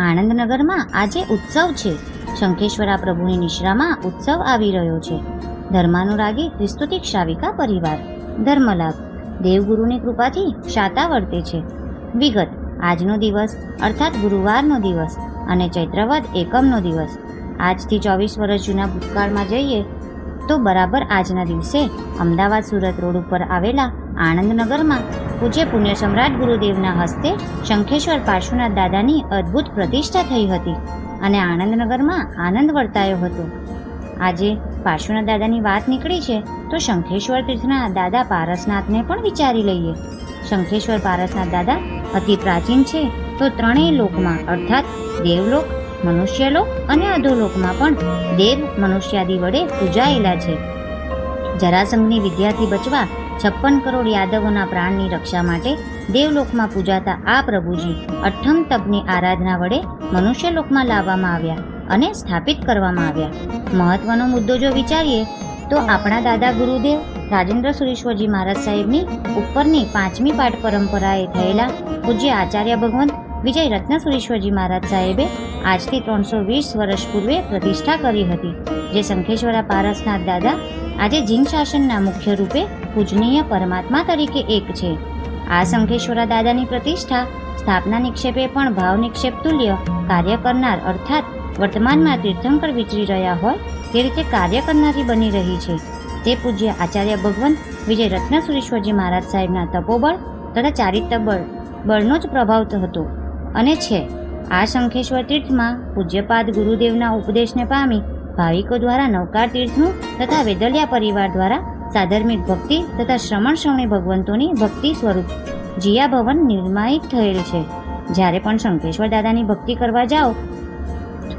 આણંદનગરમાં આજે ઉત્સવ છે. શંખેશ્વરા પ્રભુની નિશ્રામાં ઉત્સવ આવી રહ્યો છે. ધર્માનુરાગી ત્રિસ્તુતિક શ્રાવિકા પરિવાર. ધર્મલાભ. દેવગુરુની કૃપાથી શાતા વર્તે છે. વિગત: આજનો દિવસ અર્થાત ગુરુવારનો દિવસ અને ચૈત્રવદ એકમનો દિવસ. આજથી 24 વર્ષ જૂના ભૂતકાળમાં જઈએ તો બરાબર આજના દિવસે અમદાવાદ સુરત રોડ ઉપર આવેલા આણંદનગરમાં પૂજ્ય પુણ્ય સમ્રાટ ગુરુદેવના હસ્તે શંખેશ્વર પાર્શ્વનાથ દાદાની અદ્ભુત પ્રતિષ્ઠા થઈ હતી અને આણંદનગરમાં આનંદ વર્તાયો હતો. આજે પાર્શ્વનાથ દાદાની વાત નીકળી છે તો શંખેશ્વર તીર્થના દાદા પારસનાથને પણ વિચારી લઈએ. શંખેશ્વર પારસનાથ દાદા અતિ પ્રાચીન છે તો ત્રણેય લોકમાં અર્થાત દેવલોક, મનુષ્યલોક અને અધોલોકમાં પણ દેવ મનુષ્યાદિ વડે પૂજાયેલા છે. જરાસંઘની વિદ્યાથી બચવા 56 કરોડ યાદવોના પ્રાણની રક્ષા માટે દેવલોકમાં પૂજાતા આ પ્રભુજી અઠ્ઠમ તપની આરાધના વડે મનુષ્યલોકમાં લાવવામાં આવ્યા અને સ્થાપિત કરવામાં આવ્યા. મહત્વનો મુદ્દો જો વિચારીએ તો આપણા દાદા ગુરુદેવ રાજેન્દ્ર સુરીશ્વરજી મહારાજ સાહેબની ઉપરની 5મી પાઠ પરંપરાએ થયેલા પૂજ્ય આચાર્ય ભગવંત વિજય રત્ન સુરીશ્વરજી મહારાજ સાહેબે આજથી 320 વર્ષ પૂર્વે પ્રતિષ્ઠા કરી હતી, જે શંખેશ્વરા પારસનાથ દાદા આજે જીન શાસનના મુખ્ય રૂપે પૂજનીય પરમાત્મા તરીકે એક છે. આ શંખેશ્વરા દાદાની પ્રતિષ્ઠા સ્થાપના નિક્ષેપે પણ ભાવ નિક્ષેપ તુલ્ય કાર્ય કરનાર અર્થાત વર્તમાનમાં તીર્થંકર વિચરી રહ્યા હોય તે રીતે કાર્ય કરનારી બની રહી છે. તે પૂજ્ય આચાર્ય ભગવંત વિજય રત્ન સુરીશ્વરજી મહારાજ સાહેબના તપોબળ તથા ચારિત્ર બળનો જ પ્રભાવ હતો અને છે. આ શંખેશ્વર તીર્થમાં પૂજ્યપાદ ગુરુદેવના ઉપદેશને પામી ભાવિકો દ્વારા નવકાર તીર્થનું તથા વેદલિયા પરિવાર દ્વારા સાધર્મિક ભક્તિ તથા શ્રમણ શ્રવણી ભગવંતોની ભક્તિ સ્વરૂપ જીયા ભવન નિર્માણિત થયેલ છે. જ્યારે પણ શંખેશ્વર દાદાની ભક્તિ કરવા જાઓ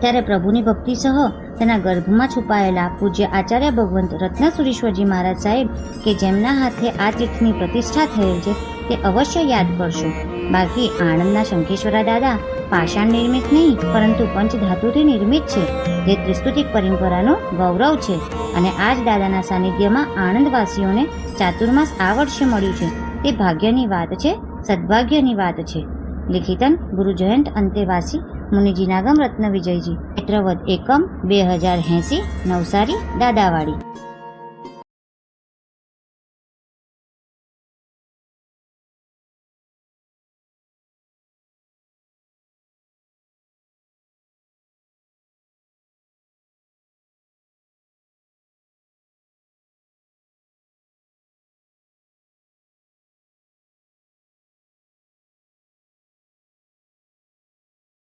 ત્યારે પ્રભુની ભક્તિ સહ તેના ગર્ભમાં છુપાયેલા પૂજ્ય આચાર્ય ભગવંત રત્ન સુરીશ્વરજી મહારાજ સાહેબ કે જેમના હાથે આ તીર્થની પ્રતિષ્ઠા થયેલ છે તે અવશ્ય યાદ કરશો. બાકી આણંદના શંખેશ્વરા દાદા પાષાણ નિર્મિત નહીં પરંતુ પંચધાતુથી નિર્મિત છે, જે ત્રિસ્તુતિક પરંપરાનો ગૌરવ છે. અને આ જ દાદાના સાનિધ્યમાં આણંદવાસીઓને ચાતુર્માસ આ વર્ષે મળ્યું છે તે ભાગ્યની વાત છે, સદભાગ્યની વાત છે. લિખિતન ગુરુ જયંત અંતેવાસી મુનિજી નાગમ રત્ન વિજયજી. ચૈત્રવદ એકમ 2080 નવસારી દાદાવાડી.